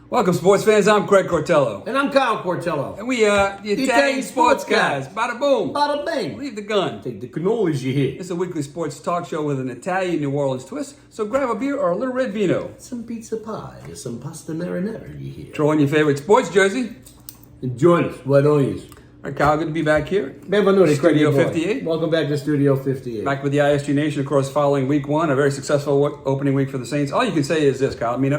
Welcome, sports fans. I'm Craig Cortello. And I'm Kyle Cortello. And we are the Italian sports guys. Bada-Boom. Bada-Bing. Leave the gun. Take the cannolis you hit. It's a weekly sports talk show with an Italian New Orleans twist. So grab a beer or a little red vino. Some pizza pie or some pasta marinara you hear. Throw on your favorite sports jersey. And join us. Why don't you? All right, Kyle, good to be back here. Benvenuti, Studio Craig. 58. Welcome back to Studio 58. Back with the ISG Nation, of course, following week one, a very successful opening week for the Saints. All you can say is this, Kyle. I mean,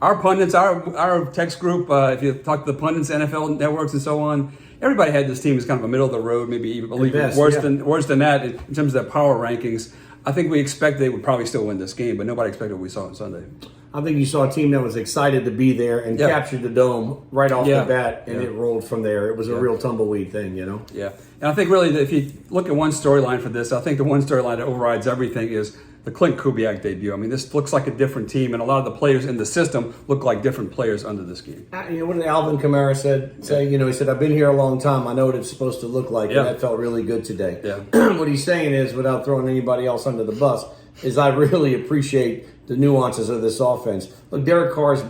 our pundits, our text group, if you talk to the pundits, NFL networks, and so on, everybody had this team as kind of a middle of the road, maybe even worse than that in terms of their power rankings. I think we expect they would probably still win this game, but nobody expected what we saw on Sunday. I think you saw a team that was excited to be there and captured the dome right off the bat, and it rolled from there. It was a real tumbleweed thing, you know? Yeah. And I think really that if you look at one storyline for this, I think the one storyline that overrides everything is the Clint Kubiak debut. I mean, this looks like a different team, and a lot of the players in the system look like different players under this scheme. You know, what did Alvin Kamara say, you know, he said, I've been here a long time. I know what it's supposed to look like, and that felt really good today. Yeah. What he's saying is, without throwing anybody else under the bus, is I really appreciate the nuances of this offense. Look, Derek Carr's,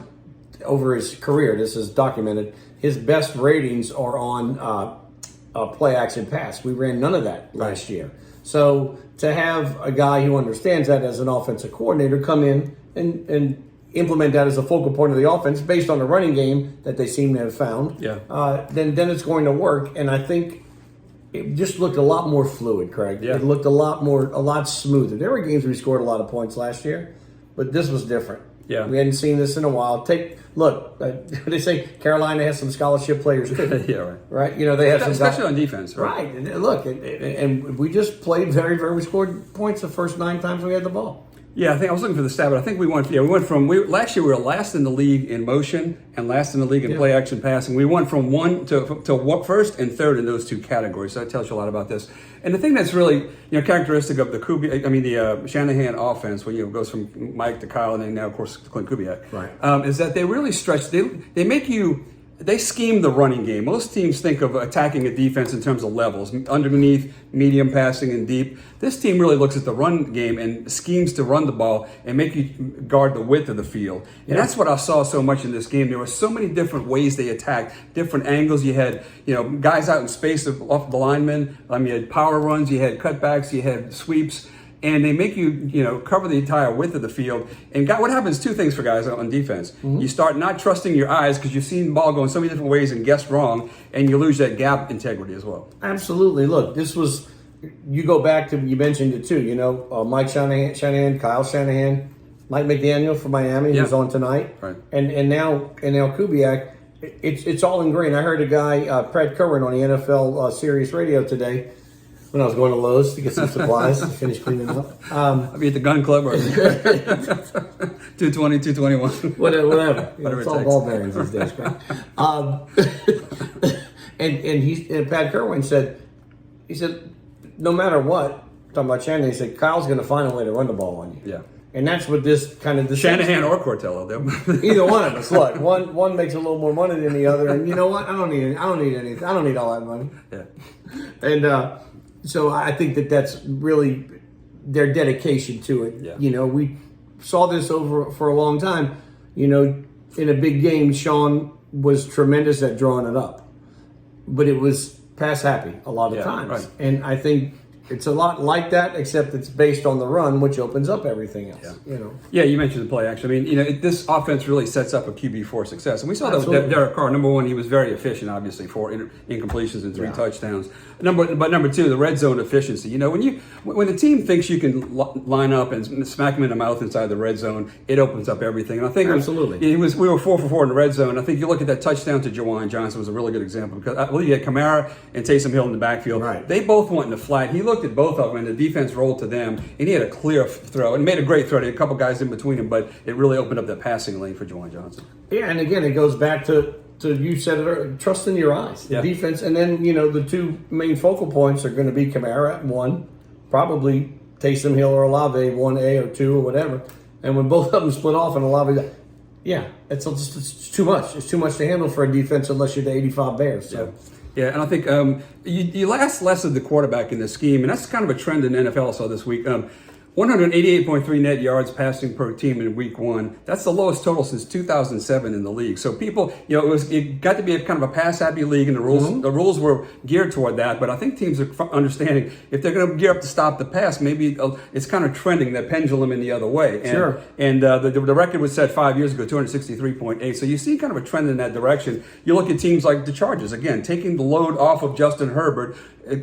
over his career, this is documented, his best ratings are on play action pass. We ran none of that last year. So to have a guy who understands that as an offensive coordinator come in and implement that as a focal point of the offense based on the running game that they seem to have found, then it's going to work. And I think it just looked a lot more fluid, Craig. Yeah. It looked a lot smoother. There were games where we scored a lot of points last year, but this was different. Yeah. We hadn't seen this in a while. They say Carolina has some scholarship players too. Yeah, right. Right? You know, they have some especially on defense, right? Right. And look, and we just played very, very. We scored points the first 9 times we had the ball. Yeah, I was looking for the stat, but I think we went from last year we were last in the league in motion and last in the league in play action passing. We went from one to first and third in those two categories. So that tells you a lot about this. And the thing that's really characteristic of the Shanahan offense, when it goes from Mike to Kyle and then now of course to Clint Kubiak, right, is that they really stretch. They make you. They scheme the running game. Most teams think of attacking a defense in terms of levels, underneath, medium passing, and deep. This team really looks at the run game and schemes to run the ball and make you guard the width of the field. And that's what I saw so much in this game. There were so many different ways they attacked, different angles. You had, guys out in space off the linemen. You had power runs, you had cutbacks, you had sweeps. And they make you, cover the entire width of the field. And what happens, 2 things for guys on defense. Mm-hmm. You start not trusting your eyes because you've seen the ball go in so many different ways and guessed wrong, and you lose that gap integrity as well. Absolutely. Look, this was, you go back to, you mentioned it too, Mike Shanahan, Kyle Shanahan, Mike McDaniel from Miami, who's on tonight. Right. And now Kubiak, it's all ingrained. I heard a guy, Pratt Curran, on the NFL Sirius Radio today, when I was going to Lowe's to get some supplies to finish cleaning up. I'll be at the gun club or 220, 221. Whatever. Whatever it's all ball bearings these days, right? and Pat Kerwin said, no matter what, talking about Shanahan, he said, Kyle's going to find a way to run the ball on you. Yeah. And that's what this kind of... Shanahan or Cortello. Either one of us. Look, one makes a little more money than the other, and you know what? I don't need anything. I don't need all that money. Yeah. And so I think that's really their dedication to it. Yeah. We saw this over for a long time. In a big game, Sean was tremendous at drawing it up, but it was pass happy a lot of times. Right. And I think it's a lot like that, except it's based on the run, which opens up everything else. Yeah, you mentioned the play action. I mean, this offense really sets up a QB for success. And we saw that with Derek Carr. Number one, he was very efficient, obviously, for incompletions and 3 touchdowns. Number two, the red zone efficiency. When the team thinks you can line up and smack them in the mouth inside the red zone, it opens up everything. And I think absolutely, we were 4 for 4 in the red zone. I think you look at that touchdown to Juwan Johnson was a really good example because I believe you had Kamara and Taysom Hill in the backfield. Right. They both went in the flat. He looked at both of them, and the defense rolled to them, and he had a clear throw and made a great throw. There were a couple guys in between him, but it really opened up that passing lane for Juwan Johnson. Yeah, and again, it goes back to you said it, trust in your eyes, the defense, and then the 2 main focal points are going to be Kamara at 1, probably Taysom Hill or Olave 1A or 2 or whatever. And when both of them split off and Olave, it's too much. It's too much to handle for a defense unless you're the 85 Bears. So. Yeah, and I think you last less of the quarterback in this scheme, and that's kind of a trend in the NFL I saw this week. 188.3 net yards passing per team in week 1. That's the lowest total since 2007 in the league. So people, it got to be a kind of a pass-happy league, and the rules were geared toward that. But I think teams are understanding if they're going to gear up to stop the pass, maybe it's kind of trending that pendulum in the other way. And, Sure. And the record was set 5 years ago, 263.8. So you see kind of a trend in that direction. You look at teams like the Chargers, again, taking the load off of Justin Herbert,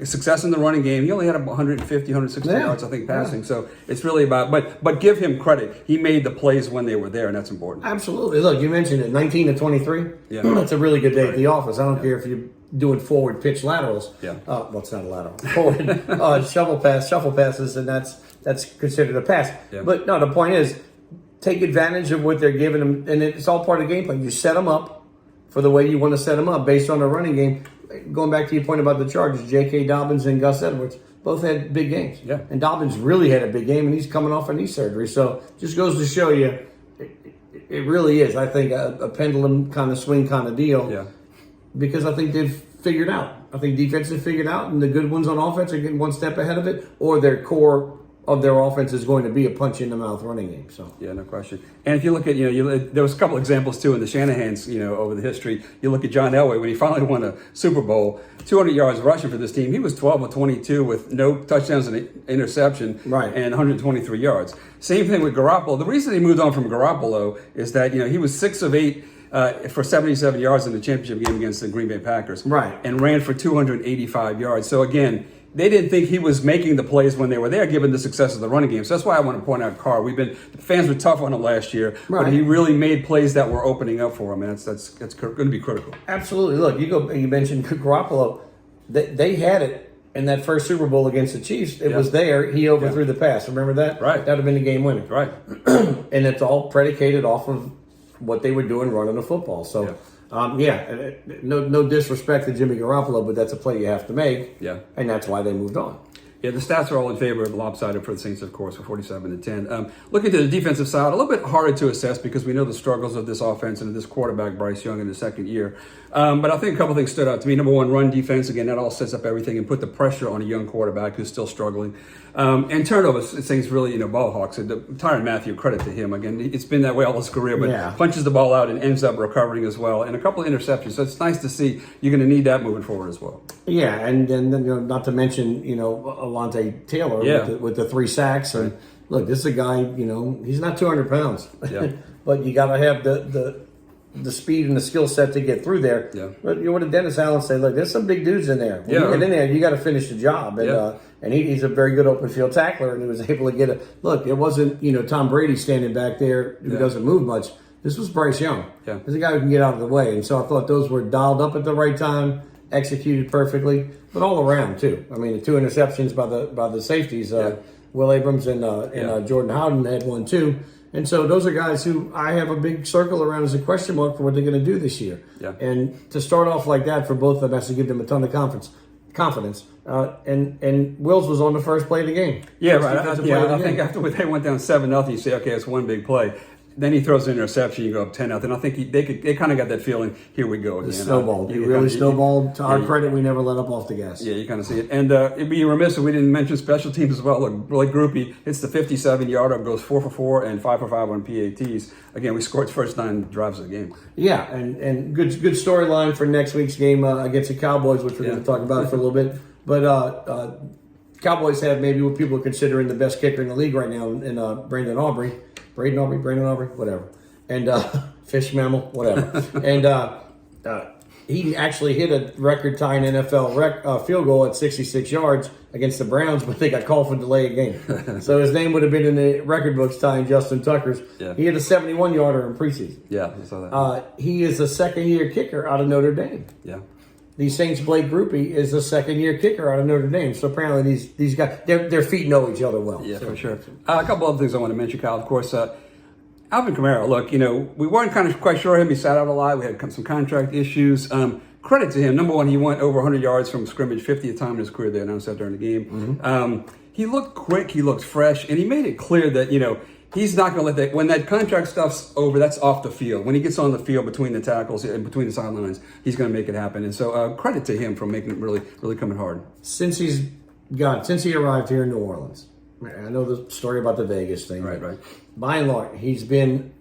success in the running game. He only had 150, 160 yards, I think, passing. So it's really about, but give him credit. He made the plays when they were there, and that's important. Absolutely. Look, you mentioned it, 19 to 23. Yeah. That's a really good day at the office. I don't care if you're doing forward pitch laterals. Yeah. Well, it's not a lateral. Forward shuffle passes, and that's considered a pass. Yeah. But no, the point is, take advantage of what they're giving them, and it's all part of the game plan. You set them up for the way you want to set them up based on the running game. Going back to your point about the Chargers, J.K. Dobbins and Gus Edwards both had big games. Yeah. And Dobbins really had a big game, and he's coming off a knee surgery. So just goes to show you, it really is, I think, a pendulum kind of swing kind of deal. Yeah. Because I think they've figured out. I think defense has figured out, and the good ones on offense are getting one step ahead of it, or their core of their offense is going to be a punch in the mouth running game. So yeah, no question. And if you look at, there was a couple examples too in the Shanahan's, over the history. You look at John Elway when he finally won a Super Bowl, 200 yards rushing for this team. He was 12 of 22 with no touchdowns and interception, right, and 123 yards. Same thing with Garoppolo. The reason he moved on from Garoppolo is that he was 6 of 8 for 77 yards in the championship game against the Green Bay Packers, right, and ran for 285 yards. So again, they didn't think he was making the plays when they were there, given the success of the running game. So that's why I want to point out Carr. The fans were tough on him last year, right, but he really made plays that were opening up for him, and that's going to be critical. Absolutely. Look, you mentioned Garoppolo. They had it in that first Super Bowl against the Chiefs. It was there. He overthrew the pass. Remember that? Right. That would have been the game winner. Right. And it's all predicated off of what they were doing running the football. So. No disrespect to Jimmy Garoppolo, but that's a play you have to make. Yeah. And that's why they moved on. Yeah, the stats are all in favor of lopsided for the Saints, of course, for 47 to 10. Looking to the defensive side, a little bit harder to assess because we know the struggles of this offense and this quarterback, Bryce Young, in the second year. But I think a couple things stood out to me. Number one, run defense. Again, that all sets up everything and put the pressure on a young quarterback who's still struggling. And turnovers, Saints really, ball hawks. Tyrann Mathieu, credit to him. Again, it's been that way all his career, but punches the ball out and ends up recovering as well. And a couple of interceptions. So it's nice to see. You're going to need that moving forward as well. Yeah, and then not to mention, Alontae Taylor with the 3 sacks. And look, this is a guy, he's not 200 pounds. Yeah. But you got to have the speed and the skill set to get through there. Yeah. But what did Dennis Allen say? Look, there's some big dudes in there. When you get in there, you got to finish the job. And and he's a very good open field tackler, and he was able to get a look. It wasn't Tom Brady standing back there who doesn't move much. This was Bryce Young. Yeah. There's a guy who can get out of the way, and so I thought those were dialed up at the right time, executed perfectly, but all around too. I mean, the 2 interceptions by the safeties, Will Abrams and Jordan Howden had one too. And so those are guys who I have a big circle around as a question mark for what they're going to do this year. Yeah. And to start off like that for both of them has to give them a ton of confidence. And Wills was on the first play of the game. Yeah, right. I think after they went down 7-0, you say, okay, it's one big play. Then he throws an interception, you go up 10-0. I think they kind of got that feeling, here we go again. It snowballed. It really snowballed. To our credit, we never let up off the gas. Yeah, you kind of see it. And it'd be remiss if we didn't mention special teams as well. Look, Blake Groupie hits the 57-yarder, goes 4 for 4 and 5 for 5 on PATs. Again, we scored the first 9 drives of the game. Yeah, and good storyline for next week's game against the Cowboys, which we're going to talk about for a little bit. But Cowboys have maybe what people are considering the best kicker in the league right now in Braden Aubrey, whatever. And fish mammal, whatever. And he actually hit a record-tying NFL field goal at 66 yards against the Browns, but they got called for delay of game. So his name would have been in the record books tying Justin Tucker's. Yeah. He hit a 71-yarder in preseason. Yeah, I saw that. He is a second-year kicker out of Notre Dame. Yeah. The Saints' Blake Groupie is a second-year kicker out of Notre Dame. So apparently these guys, their feet know each other well. Yeah, for sure. A couple other things I want to mention, Kyle. Of course, Alvin Kamara, look, we weren't kind of quite sure of him. He sat out a lot. We had some contract issues. Credit to him. Number one, he went over 100 yards from scrimmage, 50th time in his career. They announced that during the game. Mm-hmm. He looked quick. He looked fresh. And he made it clear that, he's not going to let that, when that contract stuff's over, that's off the field. When he gets on the field between the tackles and between the sidelines, he's going to make it happen. And so credit to him for making it really, really coming hard. Since he arrived here in New Orleans, I know the story about the Vegas thing. Right. By and large, he's been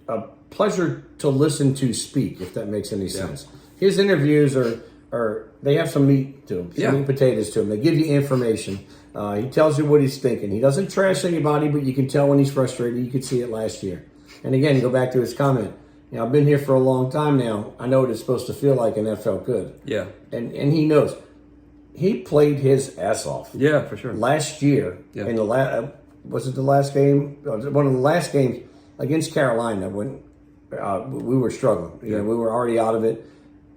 a pleasure to listen to speak, if that makes any sense. His interviews are they have some meat to them, some meat and potatoes to them. They give you information. He tells you what he's thinking. He doesn't trash anybody, but you can tell when he's frustrated. You could see it last year. And again, go back to his comment. I've been here for a long time now. I know what it's supposed to feel like, and that felt good. Yeah. And he knows. He played his ass off. Yeah, for sure. Last year, in the was it the last game? One of the last games against Carolina when we were struggling. We were already out of it,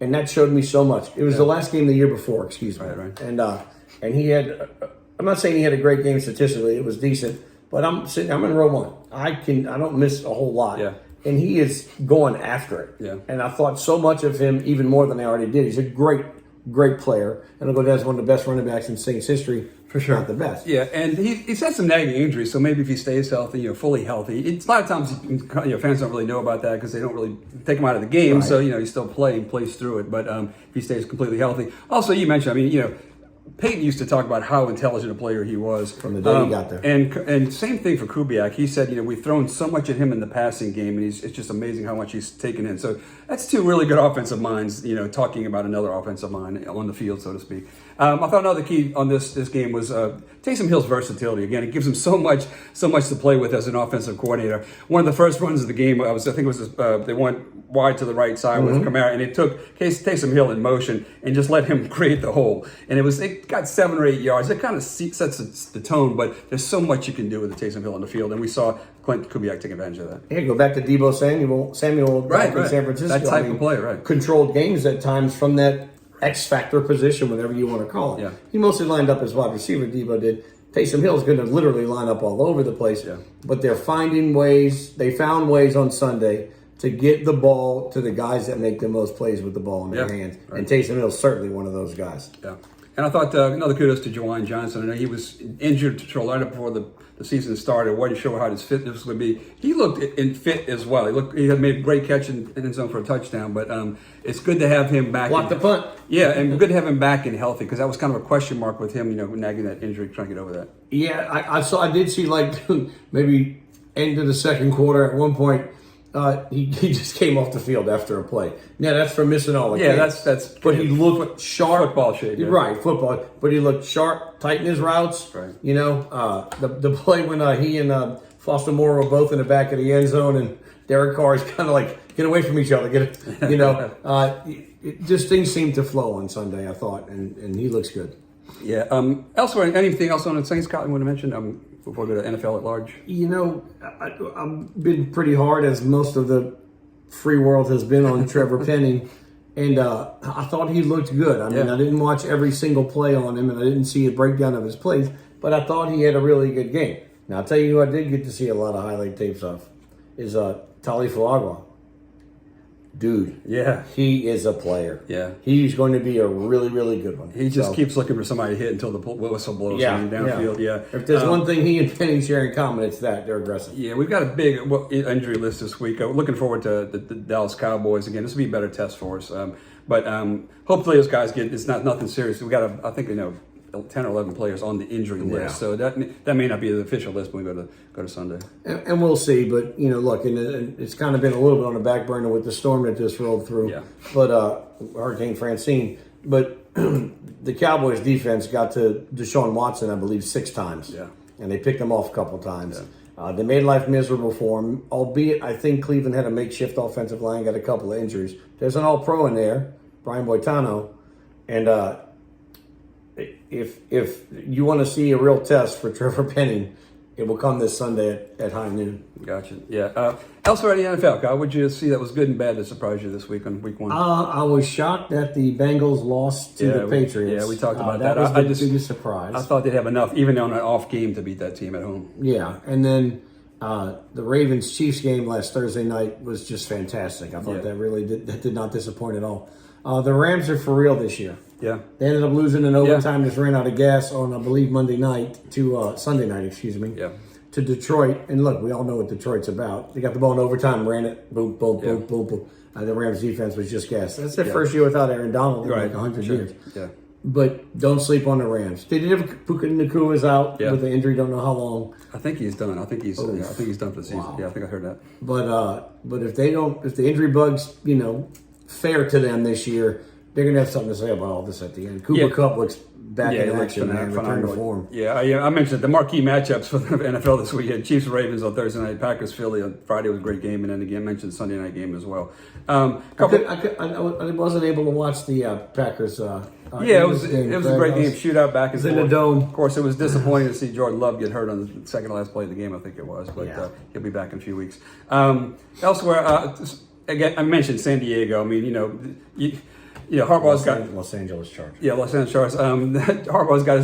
and that showed me so much. It was the last game the year before, excuse me. Right. And he had. I'm not saying he had a great game statistically. It was decent, but I'm in row one. I don't miss a whole lot. Yeah. And he is going after it. Yeah. And I thought so much of him, even more than I already did. He's a great player, and I'll go down as one of the best running backs in Saints history. For sure. Not the best. Yeah, and he's had some nagging injuries, so maybe if he stays healthy, fully healthy. It's a lot of times, fans don't really know about that because they don't really take him out of the game. Right. So, he still plays through it. But if he stays completely healthy. Also, you mentioned, Peyton used to talk about how intelligent a player he was from the day he got there, and same thing for Kubiak. He said, we've thrown so much at him in the passing game, and it's just amazing how much he's taken in. So that's two really good offensive minds, talking about another offensive mind on the field, so to speak. I thought another key on this game was Taysom Hill's versatility. Again, it gives him so much to play with as an offensive coordinator. One of the first runs of the game, they went wide to the right side with Kamara, and it took Taysom Hill in motion and just let him create the hole. And it got 7 or 8 yards. It kind of sets the tone, but there's so much you can do with the Taysom Hill on the field, and we saw Clint Kubiak take advantage of that. Yeah, go back to Deebo Samuel right. in San Francisco. That type of player, right. Controlled games at times from that X-factor position, whatever you want to call it. Yeah. He mostly lined up as wide receiver, Deebo did. Taysom Hill's going to literally line up all over the place. Yeah. But they're finding ways. They found ways on Sunday to get the ball to the guys that make the most plays with the ball in their hands. Right. And Taysom Hill's certainly one of those guys. Yeah. And I thought another kudos to Jawan Johnson. I know he was injured right up before the season started. Wasn't sure how his fitness was going to be. He looked fit as well. He had made a great catch in his zone for a touchdown. But it's good to have him back. Block the punt. Yeah, and good to have him back and healthy because that was kind of a question mark with him. Nagging that injury, trying to get over that. Yeah, I did see maybe end of the second quarter at one point. He just came off the field after a play. Now that's from missing all the games. that's. But he looked sharp. Football shape. Yeah. Right, football. But he looked sharp, tight in his routes. Right. The play when he and Foster Moore were both in the back of the end zone, and Derek Carr is kind of get away from each other. Just things seemed to flow on Sunday, I thought, and he looks good. Yeah. Elsewhere, anything else on the Saints, Scott, you want to mention? Before we go to NFL at large? I've been pretty hard, as most of the free world has been, on Trevor Penning, and I thought he looked good. I didn't watch every single play on him, and I didn't see a breakdown of his plays, but I thought he had a really good game. Now, I'll tell you who I did get to see a lot of highlight tapes of is Talifuagua. Dude, he is a player. Yeah, he's going to be a really, really good one. He just keeps looking for somebody to hit until the whistle blows downfield. Yeah, if there's one thing he and Penny share in common, it's that they're aggressive. Yeah, we've got a big injury list this week. Looking forward to the Dallas Cowboys again. This will be a better test for us. But hopefully those guys it's nothing serious. We got 10 or 11 players on the injury list, so that may not be the official list when we go to Sunday. And we'll see, but look, and it's kind of been a little bit on the back burner with the storm that just rolled through. Yeah. But Hurricane Francine, but the Cowboys defense got to Deshaun Watson, I believe, 6 times. Yeah. And they picked him off a couple times. Yeah. They made life miserable for him, albeit I think Cleveland had a makeshift offensive line, got a couple of injuries. There's an all-pro in there, Brian Boitano, and if you want to see a real test for Trevor Penning, it will come this Sunday at high noon. Gotcha. Yeah. Elsewhere in the NFL, what would you see that was good and bad that surprised you this week on week 1? I was shocked that the Bengals lost to the Patriots. We talked about that. That was the biggest surprise. I thought they'd have enough, even on an off game, to beat that team at home. Yeah, and then the Ravens-Chiefs game last Thursday night was just fantastic. I thought that did not disappoint at all. The Rams are for real this year. Yeah. They ended up losing in overtime, just ran out of gas on, I believe, Sunday night, to Detroit. And look, we all know what Detroit's about. They got the ball in overtime, ran it, boom, boom, boom. The Rams defense was just gas. That's their first year without Aaron Donald in 100 years. Yeah. But don't sleep on the Rams. They did have Puka Nakua's out with the injury. Don't know how long. I think he's done. I think he's done for the season. Wow. Yeah, I think I heard that. But if the injury bugs, fair to them this year, they're gonna have something to say about all this at the end. Cooper Kupp looks back in action, man. Return to form. Yeah, I mentioned the marquee matchups for the NFL this weekend. Chiefs Ravens on Thursday night. Packers Philly on Friday was a great game, and then again mentioned the Sunday night game as well. I wasn't able to watch the Packers. It was a great game. Shootout back and forth. In the dome. Of course, it was disappointing to see Jordan Love get hurt on the second to last play of the game. I think it was, but he'll be back in a few weeks. Elsewhere, again, I mentioned San Diego. I mean, Harbaugh's got Los Angeles Chargers. Yeah, Los Angeles Chargers. Harbaugh's got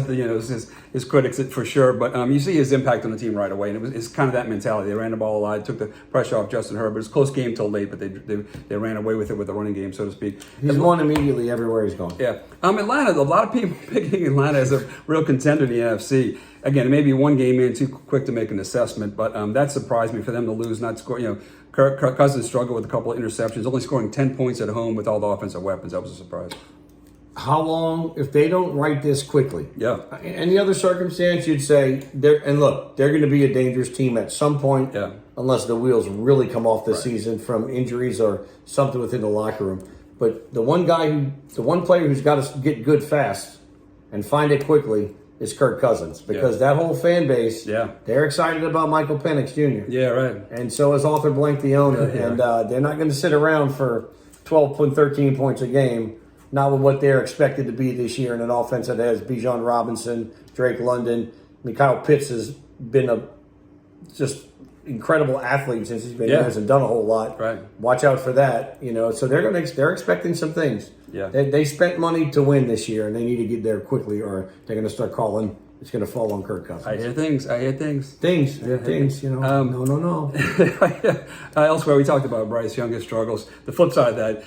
his critics for sure, but you see his impact on the team right away, and it's kind of that mentality. They ran the ball a lot, took the pressure off Justin Herbert. It's a close game till late, but they ran away with it with the running game, so to speak. He's won immediately everywhere he's gone. Yeah, Atlanta. A lot of people picking Atlanta as a real contender in the NFC. Again, maybe one game in, too quick to make an assessment, but that surprised me for them to lose, not score. Kirk Cousins struggled with a couple of interceptions, only scoring 10 points at home with all the offensive weapons. That was a surprise. How long, if they don't right this quickly? Yeah. Any other circumstance, you'd say, they're going to be a dangerous team at some point, unless the wheels really come off this season from injuries or something within the locker room. But the one player who's got to get good fast and find it quickly is Kirk Cousins, because that whole fan base, they're excited about Michael Penix Jr. Yeah, right. And so is Arthur Blank, the owner. And they're not going to sit around for 12 and 13 points a game, not with what they're expected to be this year in an offense that has Bijan Robinson, Drake London. I mean, Kyle Pitts has been a just incredible athlete since he's been here. Hasn't done a whole lot. Right. Watch out for that. So they're expecting some things. Yeah. They spent money to win this year, and they need to get there quickly, or they're going to start calling. It's going to fall on Kirk Cousins. I hear things. Things. No. Elsewhere, we talked about Bryce Young's struggles. The flip side of that,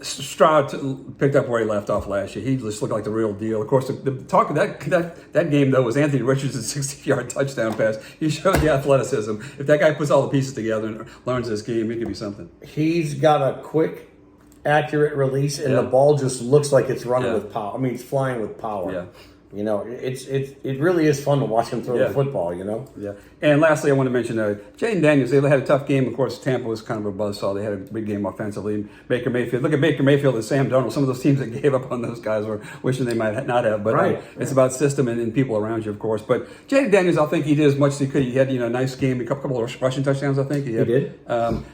Stroud picked up where he left off last year. He just looked like the real deal. Of course, the talk of that game, though, was Anthony Richardson's 60-yard touchdown pass. He showed the athleticism. If that guy puts all the pieces together and learns this game, it could be something. He's got a quick, accurate release, and the ball just looks like it's running with power. I mean, it's flying with power. Yeah. It really is fun to watch him throw the football, Yeah. And lastly, I want to mention Jaden Daniels. They had a tough game. Of course, Tampa was kind of a buzzsaw. They had a big game offensively. Baker Mayfield. Look at Baker Mayfield and Sam Darnold. Some of those teams that gave up on those guys were wishing they might not have. But it's about system and people around you, of course. But Jaden Daniels, I think he did as much as he could. He had a nice game, a couple of rushing touchdowns, I think. He did.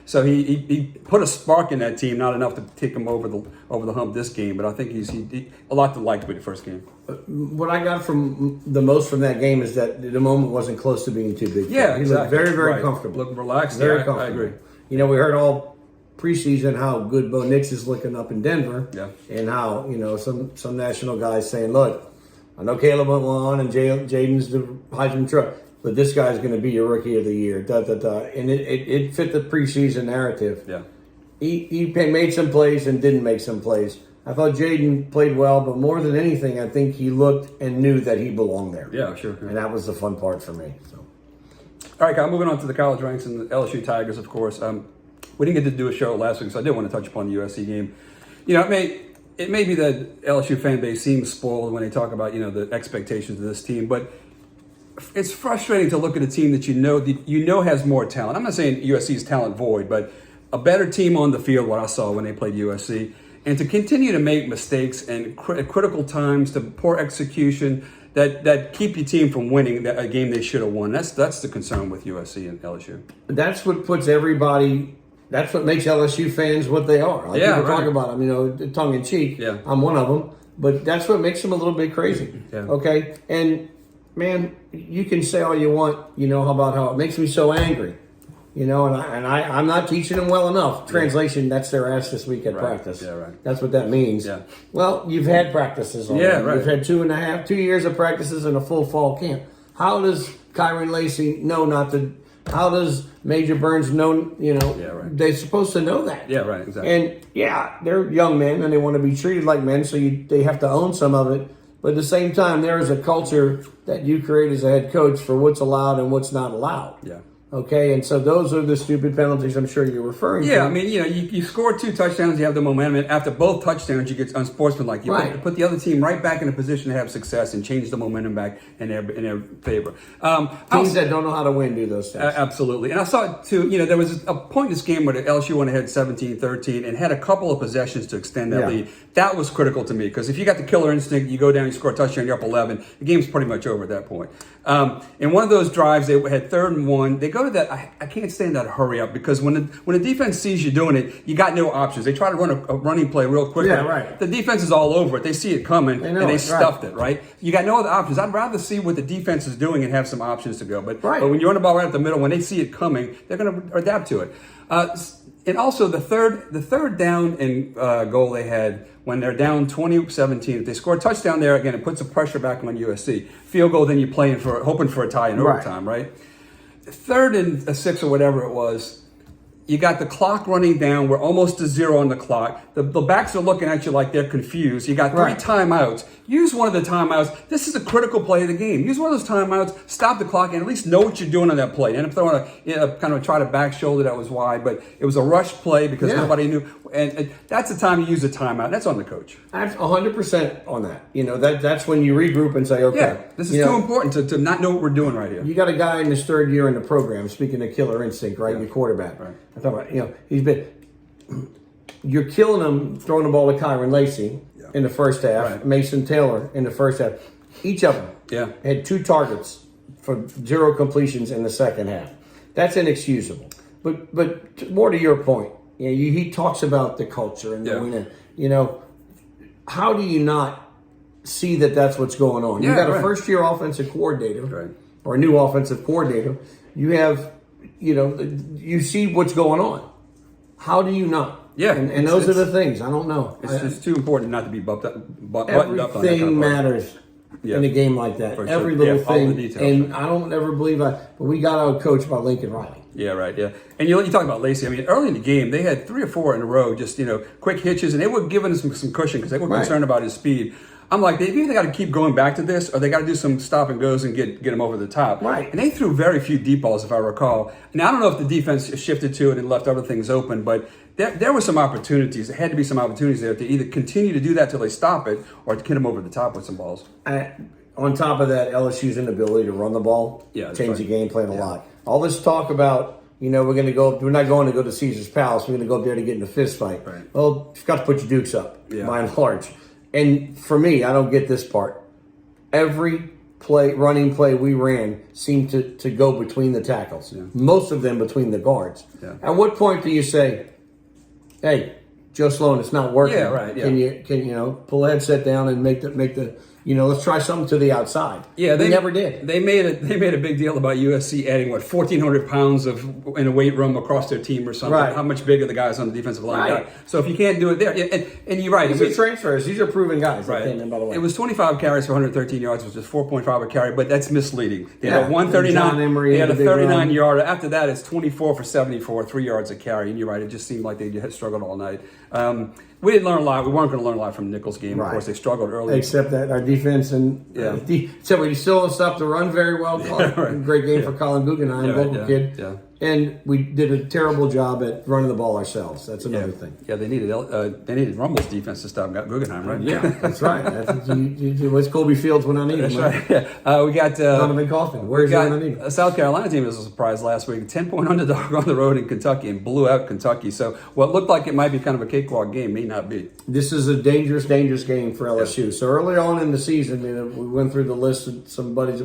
So he put a spark in that team, not enough to take him over the hump this game. But I think he a lot to like with the first game. What I got from the most from that game is that the moment wasn't close to being too big. Yeah, he looked very, very comfortable. Looked relaxed. Very comfortable. I agree. We heard all preseason how good Bo Nix is looking up in Denver. Yeah. And how, some national guys saying, look, I know Caleb went on and Jaden's the Heisman truck, but this guy's going to be your rookie of the year. And it fit the preseason narrative. Yeah. He made some plays and didn't make some plays. I thought Jaden played well, but more than anything, I think he looked and knew that he belonged there. Yeah, sure. And that was the fun part for me. So. All right, Kyle, moving on to the college ranks and the LSU Tigers, of course. We didn't get to do a show last week, so I did want to touch upon the USC game. It may be that LSU fan base seems spoiled when they talk about, the expectations of this team, but it's frustrating to look at a team that you know has more talent. I'm not saying USC's talent void, but a better team on the field, what I saw when they played USC. And to continue to make mistakes and at critical times, to poor execution that keep your team from winning a game they should have won. That's the concern with USC and LSU. That's what puts everybody. That's what makes LSU fans what they are. People talk about them, tongue in cheek. Yeah. I'm one of them, but that's what makes them a little bit crazy. Yeah. Okay, and man, you can say all you want, about how it makes me so angry. I'm not teaching them well enough. Translation, that's their ass this week at practice. Yeah, right. That's what that means. Yeah. Well, you've had practices already. Yeah, right. You've had 2 years of practices and a full fall camp. How does Kyron Lacey know not to? How does Major Burns know, they're supposed to know that. Yeah, right, exactly. And they're young men and they want to be treated like men, so they have to own some of it. But at the same time, there is a culture that you create as a head coach for what's allowed and what's not allowed. Yeah. Okay, and so those are the stupid penalties I'm sure you're referring to. Yeah, I mean, you score 2 touchdowns, you have the momentum, and after both touchdowns, you get unsportsmanlike. You put the other team right back in a position to have success and change the momentum back in their favor. Teams that don't know how to win do those things. Absolutely. And I saw it too, there was a point in this game where the LSU went ahead 17-13 and had a couple of possessions to extend that lead. That was critical to me because if you got the killer instinct, you go down, you score a touchdown, you're up 11, the game's pretty much over at that point. In one of those drives, they had 3rd and 1. They go to that, I can't stand that hurry up because when the defense sees you doing it, you got no options. They try to run a running play real quick. Yeah, right. The defense is all over it. They see it coming and they stuffed it, right? You got no other options. I'd rather see what the defense is doing and have some options to go. But when you run the ball right up the middle, when they see it coming, they're going to adapt to it. And also the third down and goal they had when they're down 20-17. If they score a touchdown there, again, it puts the pressure back on USC. Field goal, then you're hoping for a tie in overtime, right? 3rd and 6 or whatever it was, you got the clock running down. We're almost to 0 on the clock. The backs are looking at you like they're confused. You got 3 timeouts. Use one of the timeouts. This is a critical play of the game. Use one of those timeouts, stop the clock, and at least know what you're doing on that play. End up throwing kind of try to back shoulder that was wide, but it was a rush play because nobody knew. And that's the time you use a timeout. That's on the coach. That's 100% on that. That's when you regroup and say, okay. This is too important to not know what we're doing right here. You got a guy in his 3rd year in the program, speaking of killer instinct, right? Your quarterback. Right. I'm talking about, you're killing him throwing the ball to Kyron Lacey in the first half, Mason Taylor in the first half. Each of them had 2 targets for 0 completions in the second half. That's inexcusable. But more to your point, he talks about the culture and the winning. How do you not see that that's what's going on? You got a first-year offensive coordinator or a new offensive coordinator. You have, you see what's going on. How do you not? Yeah, and those are the things. I don't know. It's just too important not to be buttoned up on that everything matters in a game like that. Every little thing. All the details, and I don't ever believe but we got out coached by Lincoln Riley. Yeah, right. Yeah, and you talk about Lacey. I mean, early in the game, they had 3 or 4 in a row, just quick hitches, and they were giving us some cushion because they were concerned about his speed. I'm like, they either got to keep going back to this, or they got to do some stop and goes and get him over the top. Right. And they threw very few deep balls, if I recall. Now I don't know if the defense shifted to it and left other things open, but there were some opportunities. There had to be some opportunities there to either continue to do that till they stop it, or to get him over the top with some balls. On top of that, LSU's inability to run the ball changed the game plan a lot. All this talk about, we're not going to go to Caesar's Palace. We're going to go up there to get in a fist fight. Right. Well, you've got to put your dukes up, by and large. And for me, I don't get this part. Every running play we ran seemed to go between the tackles. Yeah. Most of them between the guards. Yeah. At what point do you say, hey, Joe Sloan, it's not working. Yeah, right. Yeah. Can you pull the headset down and make the let's try something to the outside. Yeah, they never did. They made a big deal about USC adding 1,400 pounds in a weight room across their team or something. Right. How much bigger the guys on the defensive line got. So if you can't do it there, and you're right. These are transfers. These are proven guys. Right. That came in, by the way. It was 25 carries for 113 yards, which was 4.5 a carry, but that's misleading. They had a 139. They had a 39-yarder. After that, it's 24 for 74, 3 yards a carry. And you're right. It just seemed like they had struggled all night. We didn't learn a lot. We weren't going to learn a lot from Nichols' game. Of course, they struggled early. Except that our defense except we still don't stop the run very well. Great game for Colin Guggenheim, local kid. Yeah. And we did a terrible job at running the ball ourselves. That's another thing. Yeah, they needed Rumble's defense to stop Guggenheim, right? Yeah, that's right. What's Kobe Fields when I need him? That's right. Yeah. We got Donovan Coughlin. Where's he when I need him? A South Carolina team was a surprise last week. 10-point underdog on the road in Kentucky and blew out Kentucky. So what looked like it might be kind of a cakewalk game may not be. This is a dangerous game for LSU. So early on in the season, we went through the list of some buddies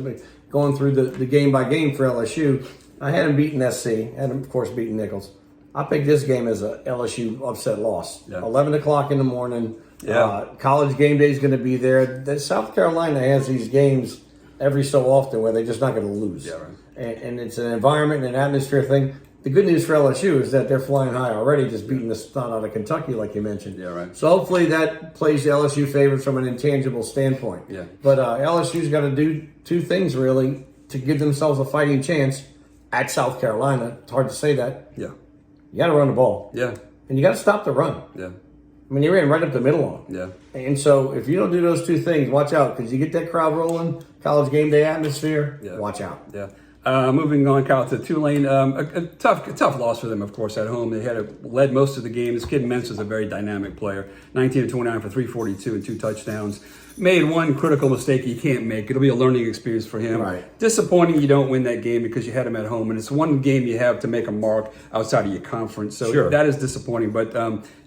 going through the game by game for LSU. I had him beating SC, had him, of course, beating Nichols. I picked this game as a LSU upset loss. Yeah. 11 o'clock in the morning. Yeah. College game day is going to be there. South Carolina has these games every so often where they're just not going to lose. Yeah, right. And it's an environment and an atmosphere thing. The good news for LSU is that they're flying high already, just beating the snot out of Kentucky, like you mentioned. Yeah, right. So hopefully that plays the LSU favor from an intangible standpoint. Yeah. But LSU's got to do 2 things, really, to give themselves a fighting chance. At South Carolina, it's hard to say that. Yeah. You got to run the ball. Yeah. And you got to stop the run. Yeah. I mean, you ran right up the middle on them. Yeah. And so if you don't do those 2 things, watch out, because you get that crowd rolling, college game day atmosphere, watch out. Yeah. Moving on, Kyle, to Tulane. A tough loss for them, of course, at home. They led most of the game. This kid Mintz is a very dynamic player. 19 of 29 for 342 and 2 touchdowns. Made one critical mistake he can't make. It'll be a learning experience for him. Right. Disappointing you don't win that game because you had him at home, and it's one game you have to make a mark outside of your conference. So Sure. that is disappointing. But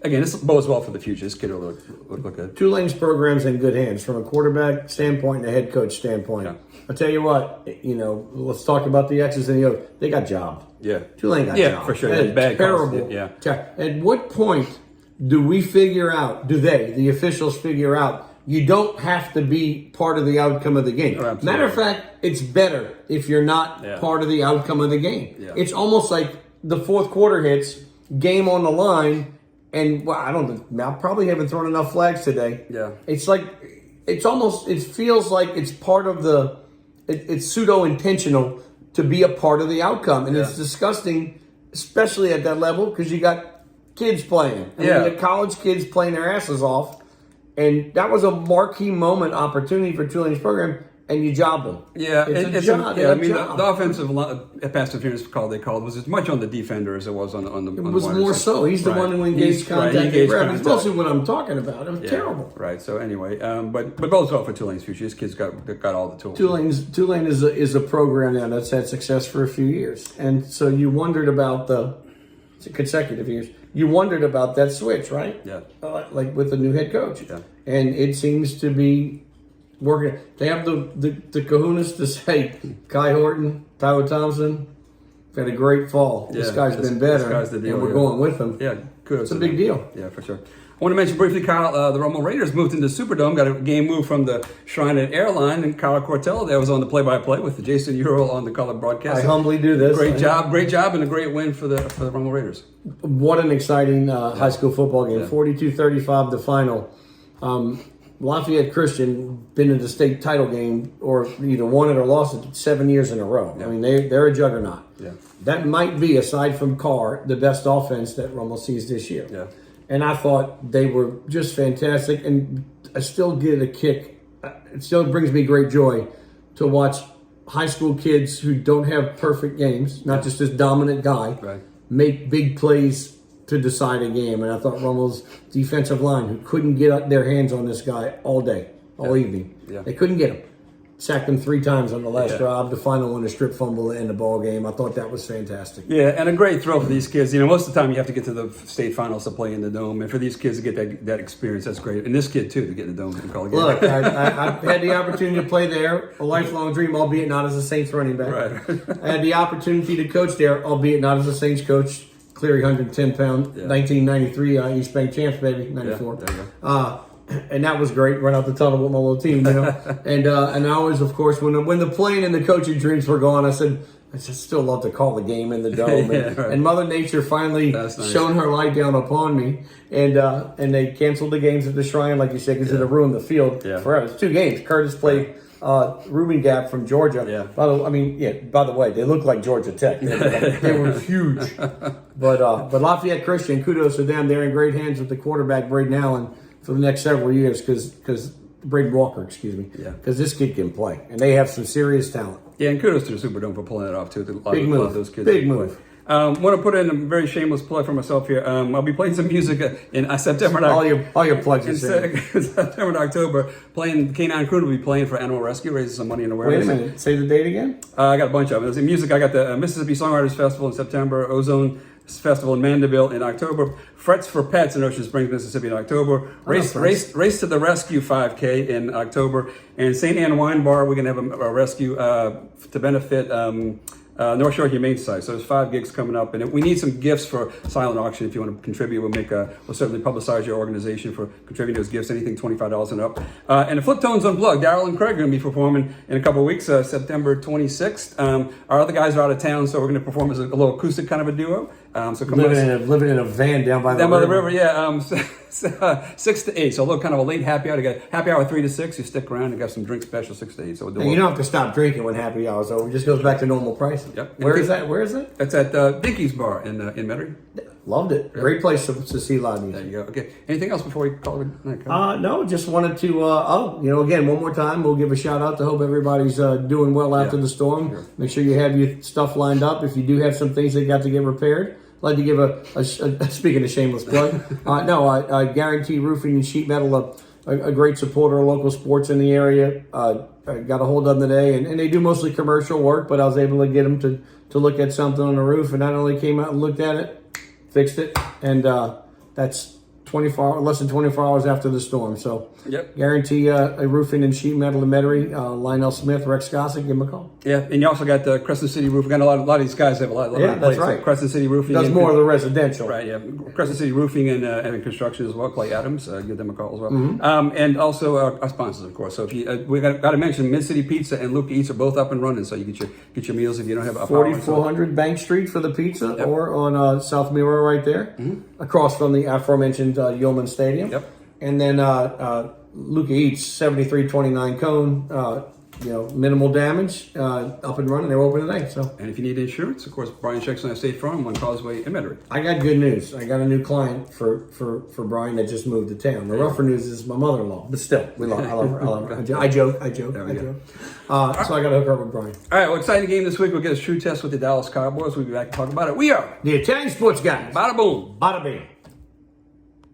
again, this bodes well for the future. This kid will look good. Tulane's program's in good hands from a quarterback standpoint and a head coach standpoint. Yeah. I'll tell you what, let's talk about the X's and the O's. They got jobbed. Yeah. Tulane got Yeah, jobbed. for sure. That is Bad calls. terrible. Yeah. At what point do we figure out, the officials figure out, you don't have to be part of the outcome of the game? Oh, absolutely. Matter of fact, it's better if you're not part of the outcome of the game. Yeah. It's almost like the fourth quarter hits, game on the line, and I probably haven't thrown enough flags today. Yeah. It's like, it feels like it's part of it's pseudo-intentional to be a part of the outcome. And it's disgusting, especially at that level, because you got kids playing. You got college kids playing their asses off. And that was a marquee moment opportunity for Tulane's program, and you jobbed them. Yeah, it's a job. I mean, the offensive pass interference call they called was as much on the defender as it was on the. It was more so. He's the one who engaged contact. It's mostly what I'm talking about. It was terrible. Right. So anyway, but both well for Tulane's future. This kid's got all the tools. Tulane is a program now that's had success for a few years, and so you wondered about consecutive years. You wondered about that switch, right? Yeah. Like with the new head coach. Yeah. And it seems to be working. They have the kahunas to say, Kai Horton, Tyler Thompson, had a great fall. Yeah, this guy's been better, this guy's the deal, and we're going with him. Yeah, kudos. It's a big deal. Yeah, for sure. I want to mention briefly, Kyle, the Romo Raiders moved into Superdome, got a game moved from the Shrine and Airline, and Kyle Cortello there was on the play-by-play with Jason Ural on the color broadcast. I humbly do this. Great job, and a great win for the Romo Raiders. What an exciting high school football game. 42-35 the final. Lafayette Christian been in the state title game or either won it or lost it 7 years in a row. Yeah. I mean, they're a juggernaut. Yeah. That might be, aside from Carr, the best offense that Romo sees this year. Yeah. And I thought they were just fantastic. And I still get a kick. It still brings me great joy to watch high school kids who don't have perfect games, not just this dominant guy, make big plays to decide a game. And I thought Romo's defensive line, who couldn't get their hands on this guy all day, all evening. Yeah. They couldn't get him. Sacked him 3 times on the last drive. The final one, a strip fumble to end the ball game. I thought that was fantastic. Yeah, and a great thrill for these kids. You know, most of the time you have to get to the state finals to play in the Dome. And for these kids to get that experience, that's great. And this kid, too, to get in the Dome and call a game. Look, I had the opportunity to play there, a lifelong dream, albeit not as a Saints running back. Right. I had the opportunity to coach there, albeit not as a Saints coach. Cleary, 110-pound, 1993 East Bank champs, baby, 94. Yeah, there you go. And that was great. Run out the tunnel with my little team, you know. and I was, of course, when the playing and the coaching dreams were gone, I said, I just still love to call the game in the Dome. And Mother Nature finally shone her light down upon me, and they canceled the games at the Shrine, like you said, because it'd ruined the field forever. It's 2 games. Curtis played Reuben Gap from Georgia. Yeah. By the way, they look like Georgia Tech. They were huge. But Lafayette Christian, kudos to them. They're in great hands with the quarterback, Braden Allen, for the next several years, because Braden Walker, because this kid can play, and they have some serious talent. Yeah, and kudos to the Superdome for pulling it off too. Big move. Those kids. Big move. Want to put in a very shameless plug for myself here. I'll be playing some music in September. All your plugs are September and October. Playing K9 Crew will be playing for Animal Rescue, raising some money and awareness. Wait a minute. Say the date again. I got a bunch of them. There's music. I got the Mississippi Songwriters Festival in September. Ozone Festival in Mandeville in October. Frets for Pets in Ocean Springs, Mississippi in October. Race to the Rescue 5K in October. And St. Anne Wine Bar, we're going to have a rescue to benefit North Shore Humane Society. So there's 5 gigs coming up, and we need some gifts for silent auction. If you want to contribute, we'll certainly publicize your organization for contributing those gifts. Anything $25 and up. And the Flip Tones Unplugged. Daryl and Craig are going to be performing in a couple of weeks, September 26th. Our other guys are out of town, so we're going to perform as a little acoustic kind of a duo. So come living in a van down by the river. Yeah. 6 to 8. So a little kind of a late happy hour. You got happy hour 3 to 6. You stick around and got some drink special 6 to 8. So you don't have to stop drinking when happy hour's over. It just goes back to normal prices. Yep. Where is that? It's at Dickie's Bar in Metairie. Loved it. Great place to see live music. There you go. Okay. Anything else before we call it a night? No, just wanted to, again, one more time, we'll give a shout out to hope everybody's doing well after the storm. Sure. Make sure you have your stuff lined up. If you do have some things that got to get repaired, I'd like to give a speaking of shameless plug, I Guarantee Roofing and Sheet Metal, a great supporter of local sports in the area. I got a hold of them today, and they do mostly commercial work, but I was able to get them to look at something on the roof, and not only came out and looked at it, fixed it, and that's less than 24 hours after the storm. So Guarantee a Roofing and Sheet Metal in Metairie, Lionel Smith, Rex Gossett, give him a call. Yeah, and you also got the Crescent City Roofing. Got a lot of these guys have a lot of that's plays. right. So Crescent City Roofing Does more of the residential. Right, yeah. Crescent City Roofing and construction as well. Clay Adams, give them a call as well. And also our sponsors, of course. So if you, we got to mention Mid City Pizza and Luke Eats are both up and running, so you get your meals if you don't have a 4400 Bank Street for the pizza, or on South Miro right there, across from the aforementioned Yeoman Stadium. Yep. And then Luke Eats, 7329 Cone. Minimal damage, up and running. They're open today. So, and if you need insurance, of course, Brian checks on State Farm on Causeway in Metairie. I got good news. I got a new client for Brian that just moved to town. The rougher news is my mother-in-law, but still, I love her. I joke. So I got to hook her up with Brian. All right, well, exciting game this week. We'll get a true test with the Dallas Cowboys. We'll be back to talk about it. We are the Italian Sports Guys. Bada-Boom. Bada-Bing.